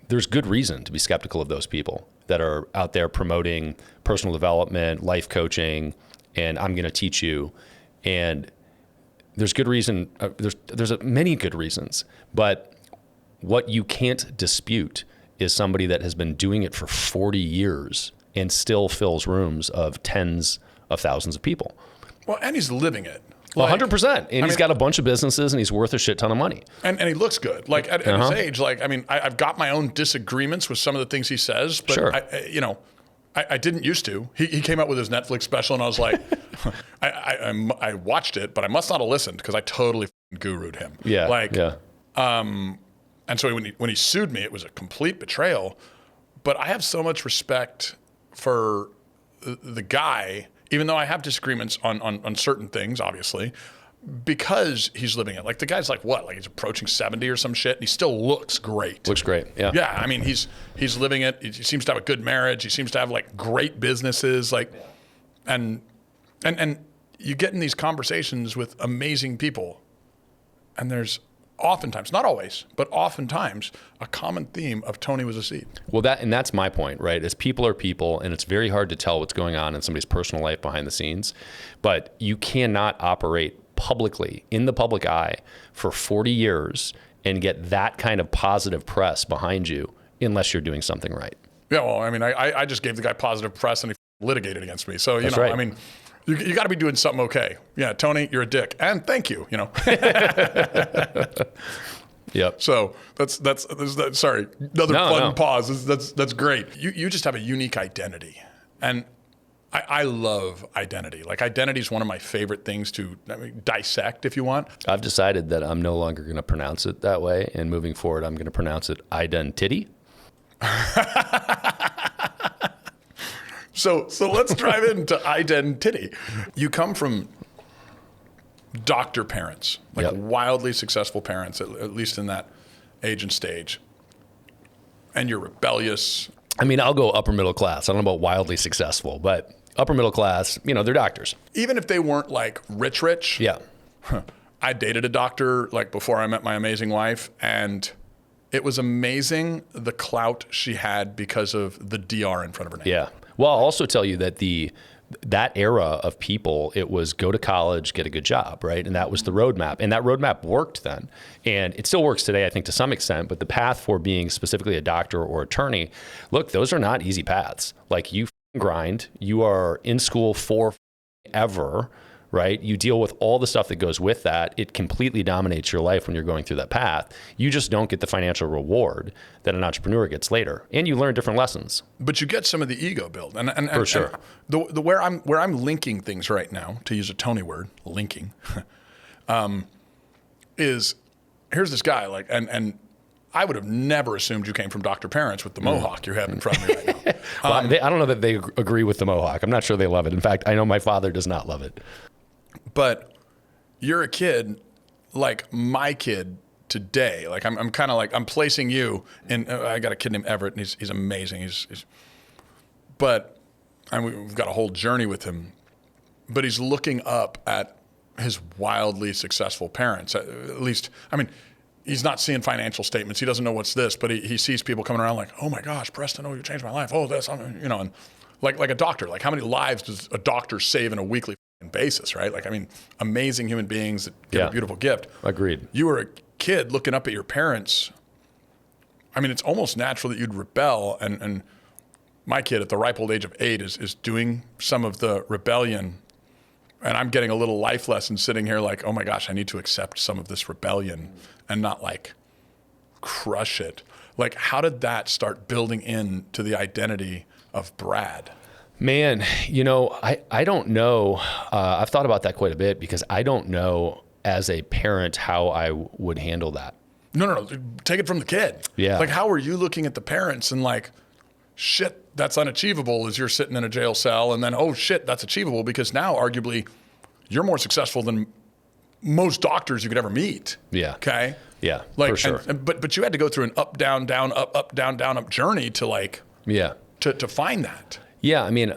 there's good reason to be skeptical of those people that are out there promoting personal development, life coaching, and I'm going to teach you. And there's good reason. There's many good reasons. But what you can't dispute is somebody that has been doing it for 40 years and still fills rooms of tens of thousands of people. Well, and he's living it. 100%. And he's got a bunch of businesses, and he's worth a shit ton of money. And he looks good. Like, at his age, I've got my own disagreements with some of the things he says, but sure. I didn't used to. He came out with his Netflix special, and I was like, I watched it, but I must not have listened because I totally guru'd him. Yeah. And so when he sued me, it was a complete betrayal. But I have so much respect for the guy, even though I have disagreements on certain things, obviously, because he's living it. Like the guy's like what? Like he's approaching 70 or some shit, and he still looks great. Looks great. Yeah. Yeah. I mean, he's living it. He seems to have a good marriage. He seems to have like great businesses. Like, and you get in these conversations with amazing people, and there's oftentimes, not always, but oftentimes, a common theme of Tony was a seed. Well, that's my point, right? Is people are people, and it's very hard to tell what's going on in somebody's personal life behind the scenes. But you cannot operate publicly in the public eye for 40 years and get that kind of positive press behind you unless you're doing something right. Yeah, well, I mean, I just gave the guy positive press and he litigated against me. So, That's right. I mean, you got to be doing something okay. Yeah, Tony, you're a dick. And thank you, Yep. So that's sorry, another fun pause. That's great. You just have a unique identity. And I love identity. Like identity is one of my favorite things to dissect, if you want. I've decided that I'm no longer going to pronounce it that way, and moving forward, I'm going to pronounce it identity. So let's drive into identity. You come from doctor parents, like wildly successful parents, at least in that age and stage. And you're rebellious. I mean, I'll go upper middle class. I don't know about wildly successful, but upper middle class, they're doctors. Even if they weren't like rich. Yeah. I dated a doctor like before I met my amazing wife, and it was amazing the clout she had because of the DR in front of her name. Yeah. Well, I'll also tell you that that era of people, it was go to college, get a good job, right? And that was the roadmap. And that roadmap worked then. And it still works today, I think, to some extent. But the path for being specifically a doctor or attorney, look, those are not easy paths. Like you grind, you are in school forever, right? You deal with all the stuff that goes with that. It completely dominates your life when you're going through that path. You just don't get the financial reward that an entrepreneur gets later. And you learn different lessons. But you get some of the ego build. And for sure. And where I'm linking things right now, to use a Tony word, linking, is here's this guy, like, and I would have never assumed you came from doctor parents with the mohawk you have in front of me right now. Well, I don't know that they agree with the mohawk. I'm not sure they love it. In fact, I know my father does not love it. But you're a kid like my kid today. Like I'm kind of like, I'm placing you in, I got a kid named Everett, and he's amazing. But we've got a whole journey with him. But he's looking up at his wildly successful parents. At least, I mean, he's not seeing financial statements. He doesn't know what's this, but he sees people coming around like, oh my gosh, Preston, you changed my life. Oh, this, and like a doctor. Like how many lives does a doctor save in a weekly basis, right? Like, I mean, amazing human beings that give a beautiful gift. Agreed. You were a kid looking up at your parents. I mean, it's almost natural that you'd rebel. And my kid at the ripe old age of 8 is doing some of the rebellion. And I'm getting a little life lesson sitting here like, oh my gosh, I need to accept some of this rebellion and not like crush it. Like, how did that start building into the identity of Brad? Man, I don't know. I've thought about that quite a bit because I don't know as a parent how I would handle that. No. Take it from the kid. Yeah. Like, how are you looking at the parents and like, shit, that's unachievable as you're sitting in a jail cell, and then, oh shit, that's achievable because now arguably you're more successful than most doctors you could ever meet. Yeah. Okay. Yeah, like, for sure. But you had to go through an up, down, down, up, down, down, up journey to like, to find that. Yeah. I mean,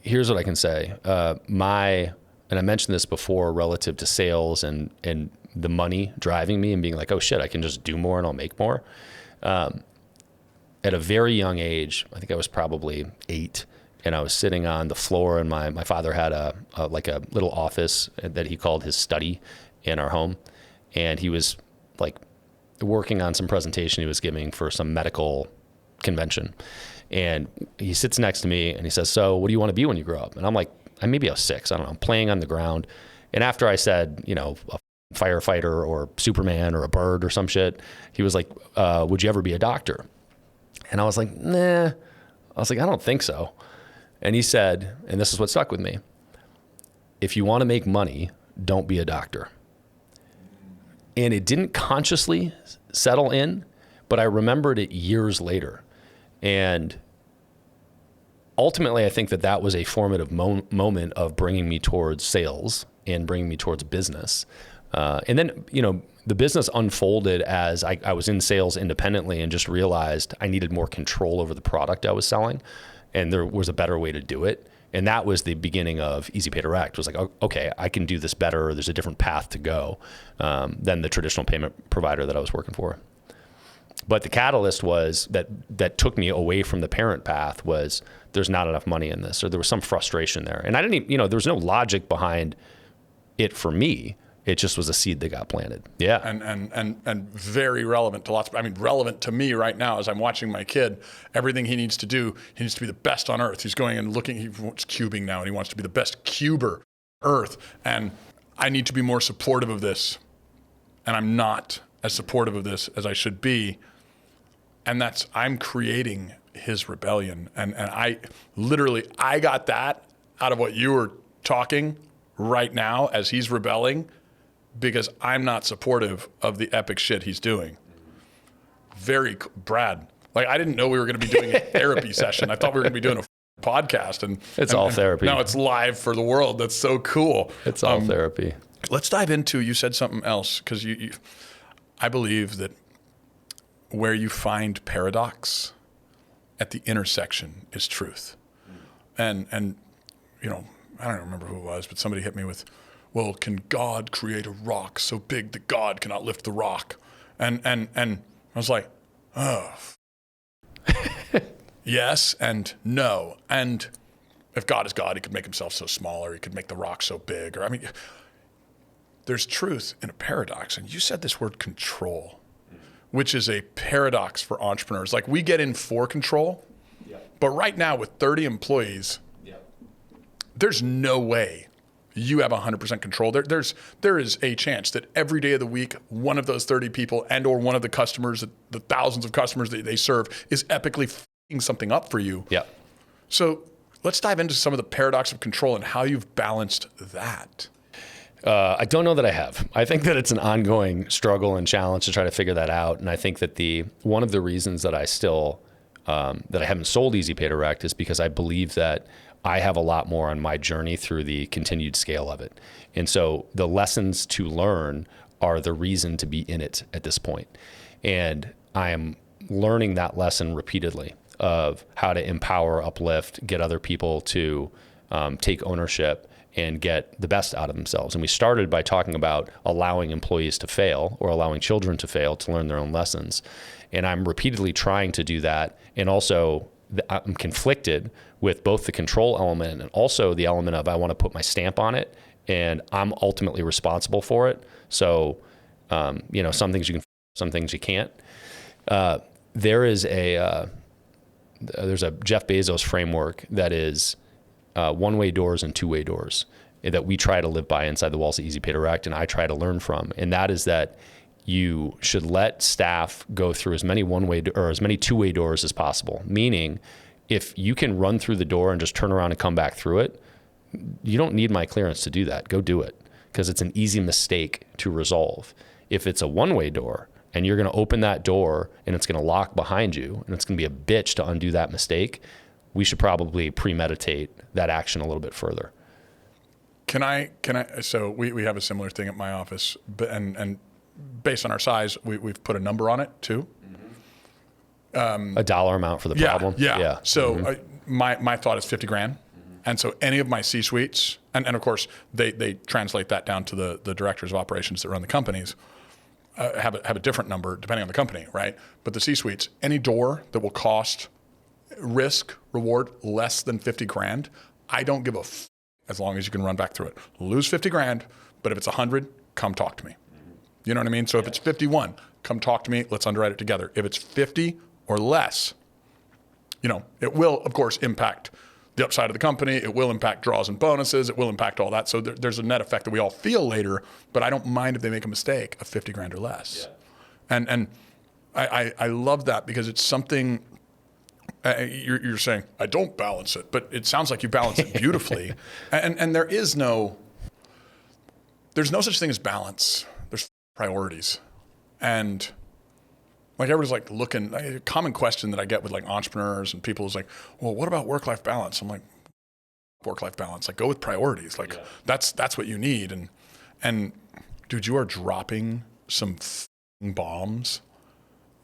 here's what I can say. And I mentioned this before relative to sales and the money driving me and being like, oh shit, I can just do more and I'll make more. At a very young age, I think I was probably 8, and I was sitting on the floor, and my father had a little office that he called his study in our home. And he was like working on some presentation he was giving for some medical convention. And he sits next to me and he says, so what do you want to be when you grow up? And I'm like, maybe I was 6, I don't know, I'm playing on the ground. And after I said, a firefighter or Superman or a bird or some shit, he was like, would you ever be a doctor? And I was like, nah. I was like, I don't think so. And he said, and this is what stuck with me, if you want to make money, don't be a doctor. And it didn't consciously settle in, but I remembered it years later. And ultimately, I think that was a formative moment of bringing me towards sales and bringing me towards business. And then, the business unfolded as I was in sales independently and just realized I needed more control over the product I was selling. And there was a better way to do it. And that was the beginning of Easy Pay Direct. It was like, okay, I can do this better. There's a different path to go than the traditional payment provider that I was working for. But the catalyst was that took me away from the parent path was there's not enough money in this, or there was some frustration there. And I didn't even, there was no logic behind it for me. It just was a seed that got planted. Yeah. And very relevant to relevant to me right now as I'm watching my kid. Everything he needs to do, he needs to be the best on earth. He's going and looking, he wants cubing now, and he wants to be the best cuber on earth. And I need to be more supportive of this. And I'm not as supportive of this as I should be. And I'm creating his rebellion. And I got that out of what you were talking right now as he's rebelling, because I'm not supportive of the epic shit he's doing. Brad, I didn't know we were going to be doing a therapy session. I thought we were going to be doing a podcast, and it's all therapy. Now it's live for the world. That's so cool. It's all therapy. Let's dive into, you said something else, because I believe that where you find paradox at the intersection is truth. And I don't remember who it was, but somebody hit me with, well, can God create a rock so big that God cannot lift the rock? And I was like, oh, yes and no. And if God is God, he could make himself so small, or he could make the rock so big. There's truth in a paradox. And you said this word control, which is a paradox for entrepreneurs. We get in for control, but right now with 30 employees, there's no way you have 100% control. There is a chance that every day of the week, one of those 30 people and or one of the customers, the thousands of customers that they serve, is epically f***ing something up for you. Yeah. So let's dive into some of the paradox of control and how you've balanced that. I don't know that I have. I think that it's an ongoing struggle and challenge to try to figure that out. And I think that one of the reasons that I still, that I haven't sold Easy Pay Direct is because I believe that I have a lot more on my journey through the continued scale of it. And so the lessons to learn are the reason to be in it at this point. And I am learning that lesson repeatedly of how to empower, uplift, get other people to take ownership and get the best out of themselves. And we started by talking about allowing employees to fail, or allowing children to fail to learn their own lessons. And I'm repeatedly trying to do that. And also I'm conflicted with both the control element and also the element of I want to put my stamp on it, and I'm ultimately responsible for it. So, some things you can, some things you can't. There's a Jeff Bezos framework that is one-way doors and two-way doors that we try to live by inside the walls of Easy Pay Direct, and I try to learn from. And that is that you should let staff go through as many one-way or as many two-way doors as possible. Meaning, if you can run through the door and just turn around and come back through it, you don't need my clearance to do that. Go do it, because it's an easy mistake to resolve. If it's a one-way door and you're going to open that door and it's going to lock behind you and it's going to be a bitch to undo that mistake, we should probably premeditate that action a little bit further. So we have a similar thing at my office, and based on our size, we've put a number on it too. A dollar amount for the problem? Yeah. So my thought is 50 grand. And so any of my C-suites, and of course they translate that down to the directors of operations that run the companies, have a different number depending on the company, right? But the C-suites, any door that will cost risk, reward less than 50 grand, I don't give a as long as you can run back through it. Lose 50 grand, but if it's 100, come talk to me. You know what I mean? So if it's 51, come talk to me, let's underwrite it together. If it's 50 or less, it will, of course, impact the upside of the company. It will impact draws and bonuses. It will impact all that. So there's a net effect that we all feel later, but I don't mind if they make a mistake of 50 grand or less. Yeah. And I love that, because it's something you're saying, I don't balance it, but it sounds like you balance it beautifully. and there's no such thing as balance. There's priorities. And Like everybody's like looking, a common question that I get with like entrepreneurs and people is like, well, what about work-life balance? I'm like, work-life balance, like go with priorities. Like that's what you need. And dude, you are dropping some bombs.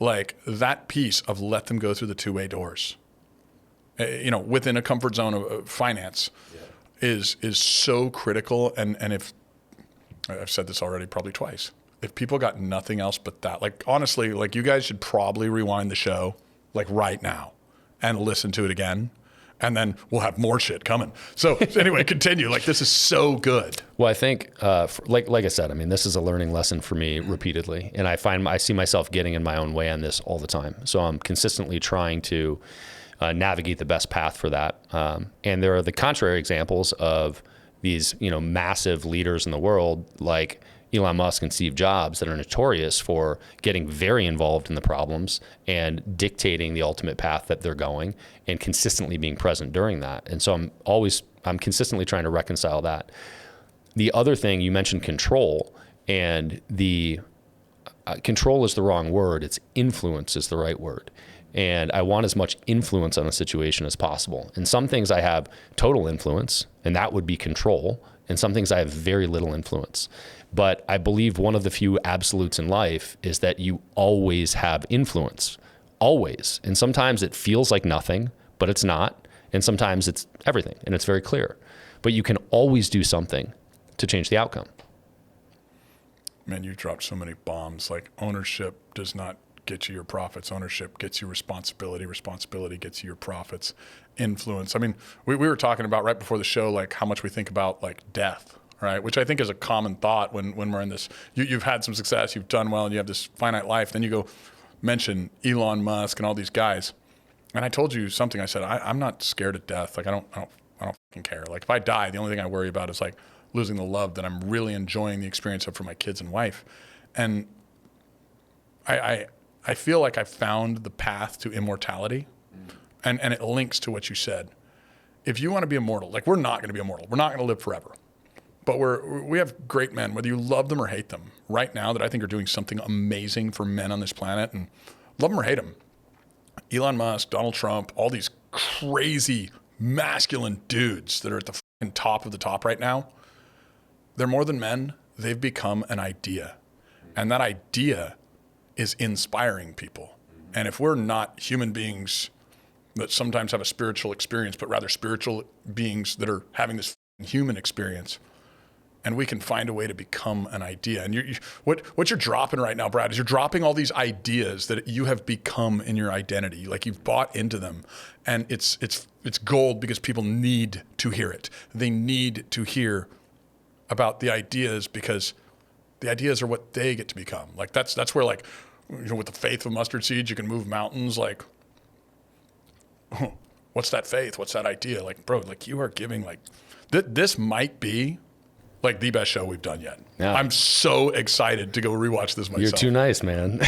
Like that piece of let them go through the two-way doors, within a comfort zone of finance is so critical. And if I've said this already probably twice, if people got nothing else but that, like honestly, like you guys should probably rewind the show like right now and listen to it again. And then we'll have more shit coming. So anyway, continue. Like this is so good. Well, I think, like I said, I mean, this is a learning lesson for me repeatedly, and I see myself getting in my own way on this all the time. So I'm consistently trying to navigate the best path for that. And there are the contrary examples of these, massive leaders in the world, like Elon Musk and Steve Jobs, that are notorious for getting very involved in the problems and dictating the ultimate path that they're going and consistently being present during that. And so I'm consistently trying to reconcile that. The other thing, you mentioned control, and the control is the wrong word. It's influence is the right word. And I want as much influence on a situation as possible. And some things I have total influence, and that would be control. And some things I have very little influence. But I believe one of the few absolutes in life is that you always have influence, always. And sometimes it feels like nothing, but it's not. And sometimes it's everything, and it's very clear. But you can always do something to change the outcome. Man, you dropped so many bombs. Like ownership does not get you your profits. Ownership gets you responsibility. Responsibility gets you your profits. Influence. I mean, we were talking about right before the show, like how much we think about like death, right? Which I think is a common thought when we're in this. You've had some success, you've done well, and you have this finite life. Then you go mention Elon Musk and all these guys. And I told you something. I said, I'm not scared of death. Like I don't fucking care. Like if I die, the only thing I worry about is like losing the love that I'm really enjoying the experience of for my kids and wife. And I feel like I found the path to immortality, and it links to what you said. If you want to be immortal, like we're not going to be immortal. We're not going to live forever. But we have great men, whether you love them or hate them, right now that I think are doing something amazing for men on this planet, and love them or hate them. Elon Musk, Donald Trump, all these crazy masculine dudes that are at the fucking top of the top right now, they're more than men. They've become an idea. And that idea is inspiring people. And if we're not human beings that sometimes have a spiritual experience, but rather spiritual beings that are having this human experience, and we can find a way to become an idea. And what you're dropping right now, Brad, is you're dropping all these ideas that you have become in your identity. Like you've bought into them, and it's gold because people need to hear it. They need to hear about the ideas because the ideas are what they get to become. Like that's where, like, with the faith of mustard seeds, you can move mountains. Like, what's that faith? What's that idea? Like, bro, like you are giving, like, this might be like the best show we've done yet. Yeah. I'm so excited to go rewatch this myself. You're too nice, man.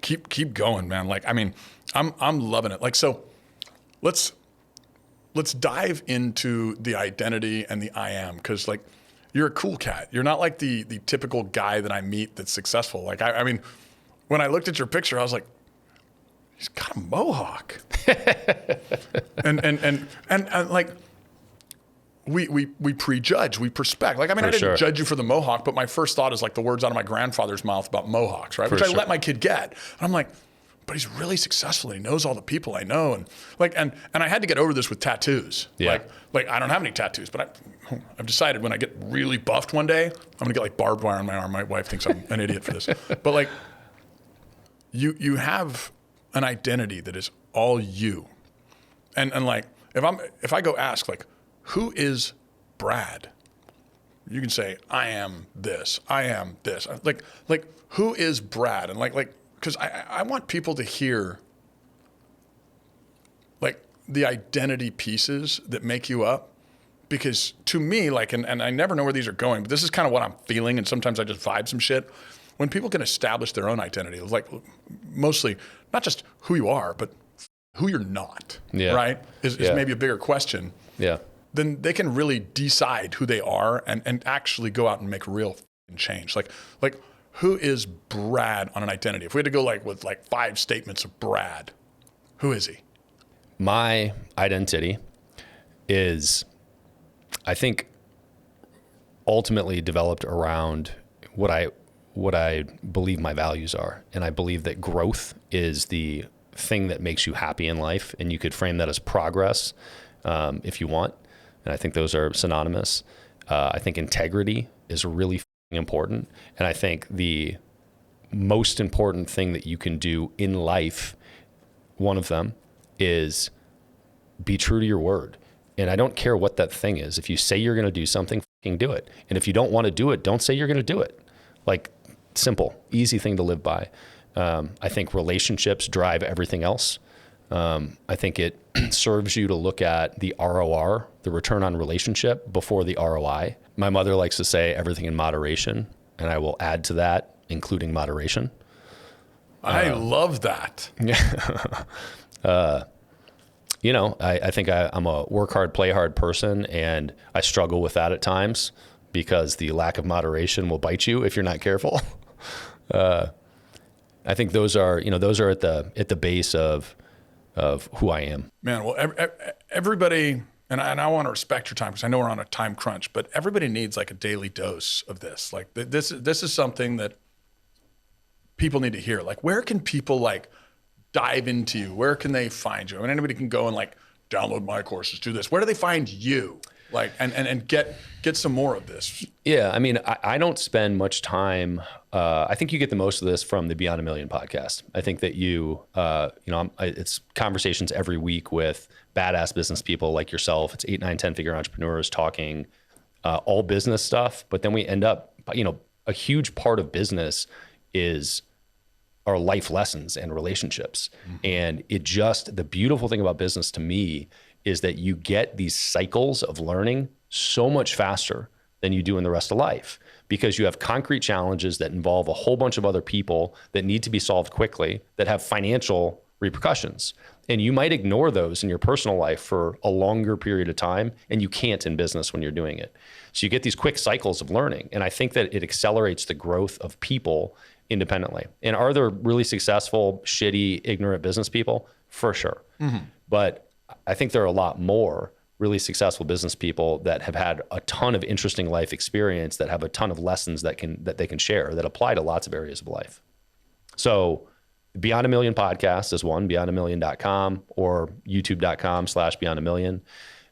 keep going, man. Like, I mean, I'm loving it. Like, so let's dive into the identity and the I am, because like you're a cool cat. You're not like the typical guy that I meet that's successful. Like, I mean, when I looked at your picture, I was like, he's got a mohawk. and like, we prejudge, we perspect. Like, I mean, I didn't judge you for the mohawk, but my first thought is like the words out of my grandfather's mouth about mohawks, right? Which I let my kid get. And I'm like, but he's really successful. He knows all the people I know. And like, and I had to get over this with tattoos. Yeah. Like I don't have any tattoos, but I've decided when I get really buffed one day, I'm going to get like barbed wire on my arm. My wife thinks I'm an idiot for this, but like you have an identity that is all you. And like, if I go ask like, who is Brad? You can say, I am this. I am this. Like who is Brad? And like, because I want people to hear like the identity pieces that make you up. Because to me, like, and I never know where these are going, but this is kind of what I'm feeling. And sometimes I just vibe some shit. When people can establish their own identity, like mostly not just who you are, but who you're not, right? Is maybe a bigger question. Yeah. Then they can really decide who they are and actually go out and make real change. Like who is Brad on an identity? If we had to go with 5 statements of Brad, who is he? My identity is, I think, ultimately developed around what I believe my values are. And I believe that growth is the thing that makes you happy in life. And you could frame that as progress if you want. And I think those are synonymous. I think integrity is really important. And I think the most important thing that you can do in life, one of them, is be true to your word. And I don't care what that thing is. If you say you're going to do something, fucking do it. And if you don't want to do it, don't say you're going to do it. Like, simple, easy thing to live by. I think relationships drive everything else. I think it serves you to look at the ROR, the return on relationship, before the ROI. My mother likes to say everything in moderation, and I will add to that, including moderation. I love that. I think I'm a work hard, play hard person, and I struggle with that at times because the lack of moderation will bite you if you're not careful. I think those are at the base of who I am. Man, well, everybody, and I want to respect your time because I know we're on a time crunch, but everybody needs like a daily dose of this. Like this is something that people need to hear. Like, where can people dive into you? Where can they find you? I mean, anybody can go and download my courses, do this. Where do they find you? And get some more of this. Yeah, I mean, I don't spend much time. I think you get the most of this from the Beyond a Million podcast. I think that it's conversations every week with badass business people like yourself. It's 8, 9, 10 figure entrepreneurs talking all business stuff. But then we end up, a huge part of business is our life lessons and relationships. Mm-hmm. And the beautiful thing about business to me is that you get these cycles of learning so much faster than you do in the rest of life, because you have concrete challenges that involve a whole bunch of other people that need to be solved quickly, that have financial repercussions. And you might ignore those in your personal life for a longer period of time, and you can't in business when you're doing it. So you get these quick cycles of learning. And I think that it accelerates the growth of people independently. And are there really successful, shitty, ignorant business people? For sure. Mm-hmm. But I think there are a lot more really successful business people that have had a ton of interesting life experience, that have a ton of lessons that they can share, that apply to lots of areas of life. So Beyond a Million podcast is one, beyondamillion.com or youtube.com/beyondamillion.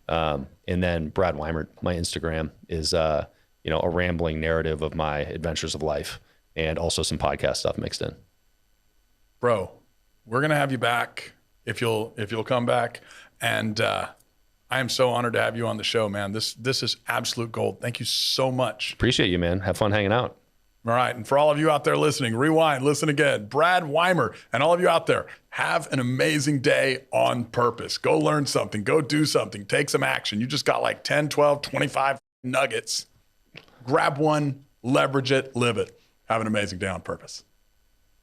And then Brad Weimert, my Instagram, is a rambling narrative of my adventures of life and also some podcast stuff mixed in. Bro, we're going to have you back if you'll come back. And I am so honored to have you on the show, man. This is absolute gold. Thank you so much. Appreciate you, man. Have fun hanging out. All right. And for all of you out there listening, rewind, listen again. Brad Weimert, and all of you out there, have an amazing day on purpose. Go learn something. Go do something. Take some action. You just got 10, 12, 25 nuggets. Grab one, leverage it, live it. Have an amazing day on purpose.